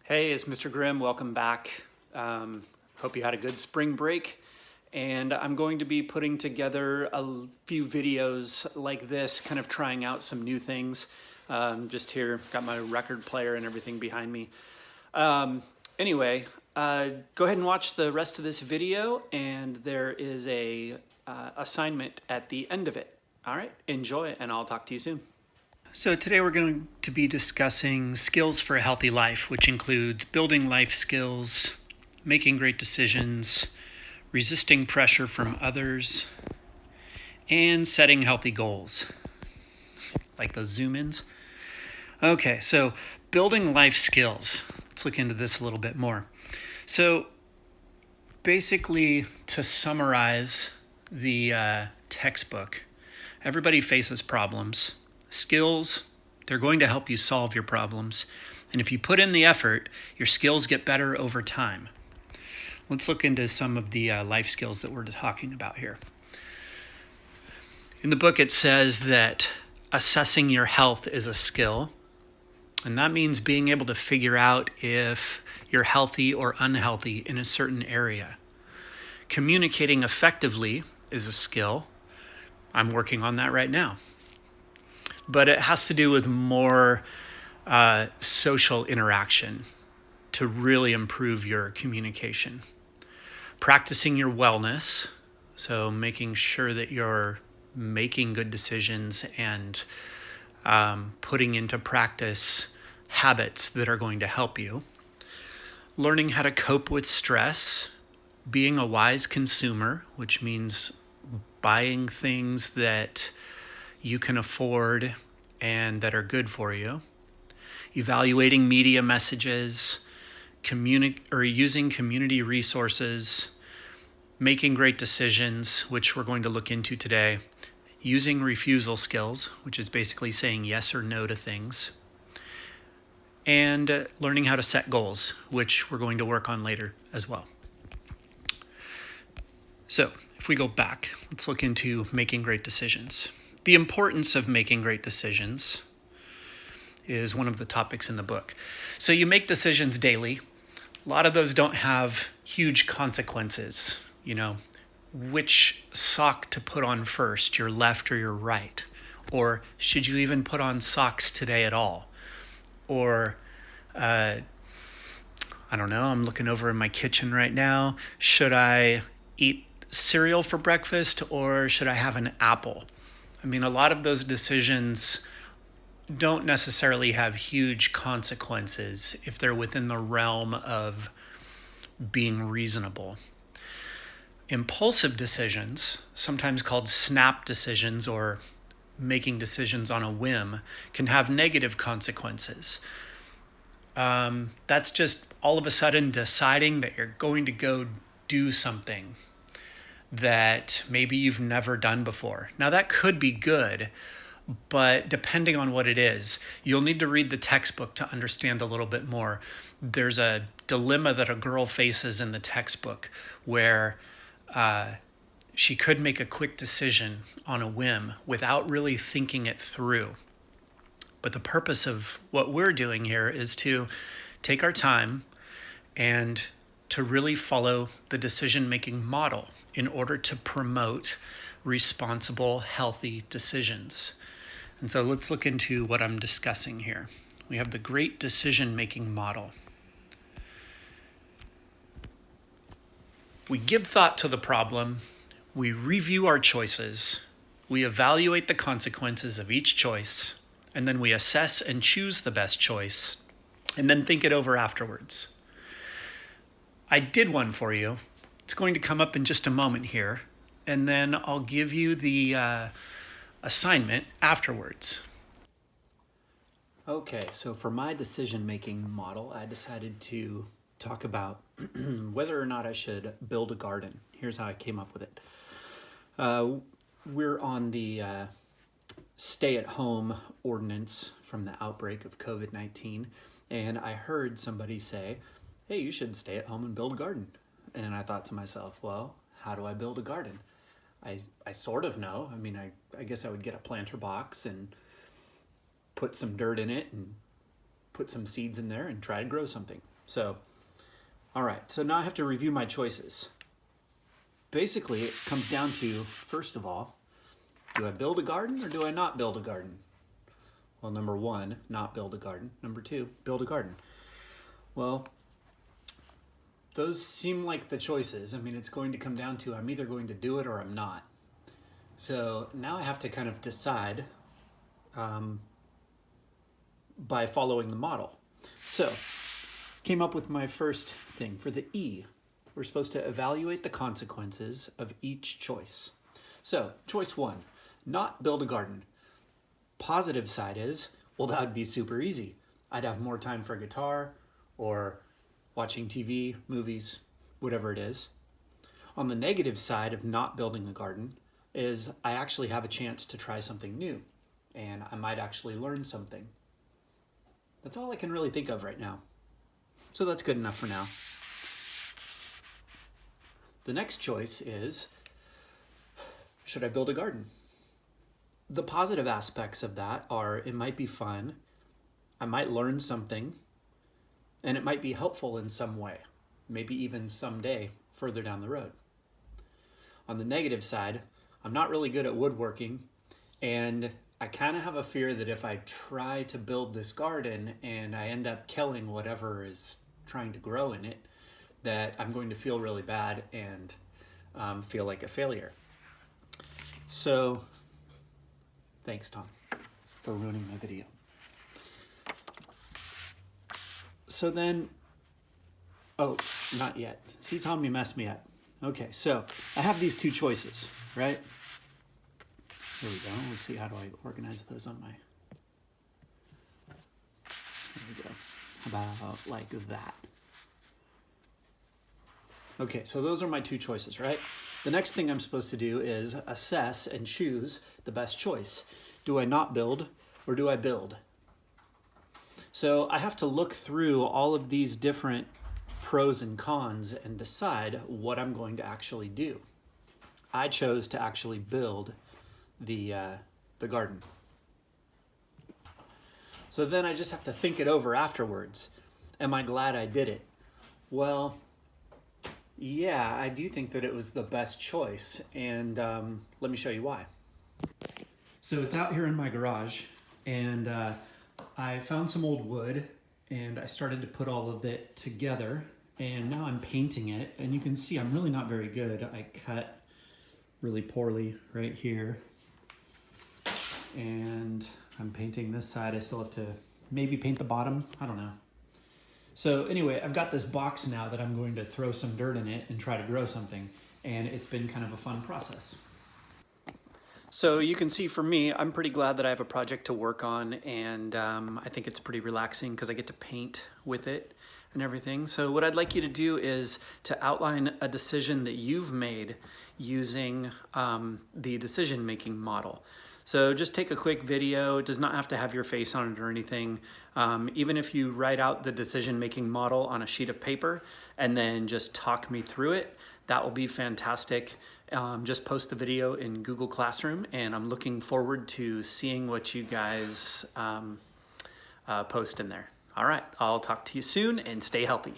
Hey, it's Mr. Grimm. Welcome back. Hope you had a good spring break. And I'm going to be putting together a few videos like this, kind of trying out some new things. Just here, got my record player and everything behind me. Anyway, go ahead and watch the rest of this video, and there is a assignment at the end of it. All right, enjoy, and I'll talk to you soon. So today we're going to be discussing skills for a healthy life, which includes building life skills, making great decisions, resisting pressure from others, and setting healthy goals. Like those zoom ins. Okay, so building life skills. Let's look into this a little bit more. So basically, to summarize the textbook, everybody faces problems. Skills, they're going to help you solve your problems. And if you put in the effort, your skills get better over time. Let's look into some of the life skills that we're talking about here. In the book, it says that assessing your health is a skill. And that means being able to figure out if you're healthy or unhealthy in a certain area. Communicating effectively is a skill. I'm working on that right now. But it has to do with more social interaction to really improve your communication. Practicing your wellness, so making sure that you're making good decisions and putting into practice habits that are going to help you. Learning how to cope with stress, being a wise consumer, which means buying things that you can afford and that are good for you. Evaluating media messages, using community resources, making great decisions, which we're going to look into today. Using refusal skills, which is basically saying yes or no to things. And learning how to set goals, which we're going to work on later as well. So if we go back, let's look into making great decisions. The importance of making great decisions is one of the topics in the book. So you make decisions daily. A lot of those don't have huge consequences. You know, which sock to put on first, your left or your right? Or should you even put on socks today at all? Or, I don't know, I'm looking over in my kitchen right now. Should I eat cereal for breakfast or should I have an apple? I mean, a lot of those decisions don't necessarily have huge consequences if they're within the realm of being reasonable. Impulsive decisions, sometimes called snap decisions or making decisions on a whim, can have negative consequences. That's just all of a sudden deciding that you're going to go do something that maybe you've never done before. Now that could be good, but depending on what it is, you'll need to read the textbook to understand a little bit more. There's a dilemma that a girl faces in the textbook where she could make a quick decision on a whim without really thinking it through. But the purpose of what we're doing here is to take our time and to really follow the decision-making model in order to promote responsible, healthy decisions. And so let's look into what I'm discussing here. We have the great decision-making model. We give thought to the problem, we review our choices, we evaluate the consequences of each choice, and then we assess and choose the best choice, and then think it over afterwards. I did one for you. It's going to come up in just a moment here, and then I'll give you the assignment afterwards. Okay, so for my decision-making model, I decided to talk about whether or not I should build a garden. Here's how I came up with it. We're on the stay-at-home ordinance from the outbreak of COVID-19, and I heard somebody say, hey, you should stay at home and build a garden. And I thought to myself, well, how do I build a garden? I sort of know. I mean, I guess I would get a planter box and put some dirt in it and put some seeds in there and try to grow something. So, all right, so now I have to review my choices. Basically, it comes down to, first of all, do I build a garden or do I not build a garden? Well, number one, not build a garden. Number two, build a garden. Well, those seem like the choices. I mean, it's going to come down to I'm either going to do it or I'm not. So now I have to kind of decide by following the model. So, came up with my first thing for the E. We're supposed to evaluate the consequences of each choice. So, choice one, not build a garden. Positive side is, well, that would be super easy. I'd have more time for guitar or watching TV, movies, whatever it is. On the negative side of not building a garden is I actually have a chance to try something new and I might actually learn something. That's all I can really think of right now. So that's good enough for now. The next choice is, should I build a garden? The positive aspects of that are it might be fun, I might learn something, and it might be helpful in some way, maybe even someday further down the road. On the negative side, I'm not really good at woodworking, and I kind of have a fear that if I try to build this garden and I end up killing whatever is trying to grow in it, that I'm going to feel really bad and feel like a failure. So, thanks, Tom, for ruining my video. So then, oh, not yet. See, Tom, you messed me up. Okay, so I have these two choices, right? There we go. Let's see, how do I organize those on my... There we go. How about like that? Okay, so those are my two choices, right? The next thing I'm supposed to do is assess and choose the best choice. Do I not build or do I build? So I have to look through all of these different pros and cons and decide what I'm going to actually do. I chose to actually build the garden. So then I just have to think it over afterwards. Am I glad I did it? Well, yeah, I do think that it was the best choice, and let me show you why. So it's out here in my garage, and I found some old wood, and I started to put all of it together, and now I'm painting it, and you can see I'm really not very good. I cut really poorly right here, and I'm painting this side. I still have to maybe paint the bottom, I don't know. So anyway, I've got this box now that I'm going to throw some dirt in it and try to grow something, and it's been kind of a fun process. So you can see for me, I'm pretty glad that I have a project to work on, and I think it's pretty relaxing because I get to paint with it and everything. So what I'd like you to do is to outline a decision that you've made using the decision-making model. So just take a quick video. It does not have to have your face on it or anything. Even if you write out the decision-making model on a sheet of paper and then just talk me through it, that will be fantastic. Just post the video in Google Classroom, and I'm looking forward to seeing what you guys post in there. All right, I'll talk to you soon, and stay healthy.